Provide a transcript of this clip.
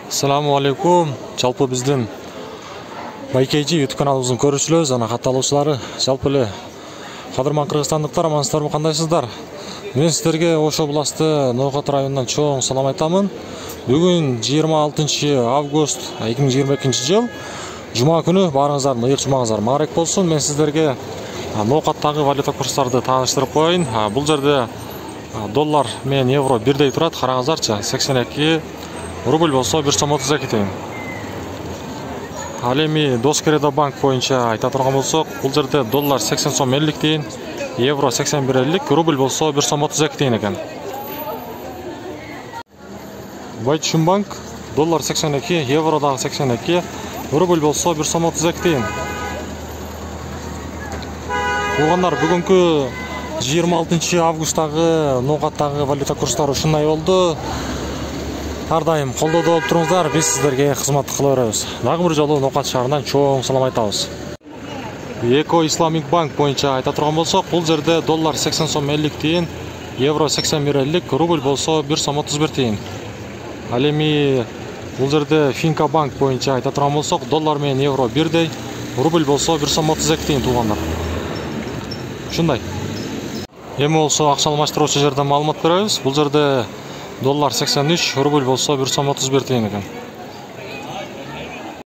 Assalamu алейкум. Жалпы биздин Байкейчи YouTube каналыбыздын көрүүчүлөрү жана катталуучулары, жалпы эле кадырман кыргызстандыктар, амансыздарбы, кандайсыздар? Мен сиздерге Ош областы Ноокат районунан чоң салам айтамын. Бүгүн 26 август 2022 жыл. Жума күнү баарыңыздардын ыйык жумаңыздар маарек болсун. Мен сиздерге Ноокаттагы валюта курстарды тааныштырып коеюн. Бул жерде доллар менен евро бирдей турат. Караңыздарчы, 82 рубль болсо 1 сом 32 тиын. Ал эми Доскередо банк боюнча айта турган болсок, бул жерде доллар 80 сом 50 тиын, евро 81,50, рубль болсо 1 сом 32 тиын экен. Байтушун банк доллар 82, евро дагы 82, рубль болсо 1 сом 32 тиын. Туугандар, бүгүнкү 26 августтагы Ноокаттагы валюта курстары ушундай болду. Ар дайым колдоодо болуп туруңуздар, биз сиздерге кызмат кыла беребиз. Дагы бир жолу Ноокат шаарынан чоң салам айтабыз. Эко Исламик банк боюнча айта турган болсок, бул жерде доллар 80 сом 50 тиын, евро 81,50, рубль болсо 1 сом 31 тиын. Ал эми бул жерде Финка банк боюнча айта турган болсок, доллар менен евро бирдей, рубль болсо 1 сом 32 тиын туугандар. Ушундай. Эми болсо акча алмаштыруучу жерден маалымат беребиз. Бул жерде доллар 83, рубль болсо 1 сом 31 тиын экен.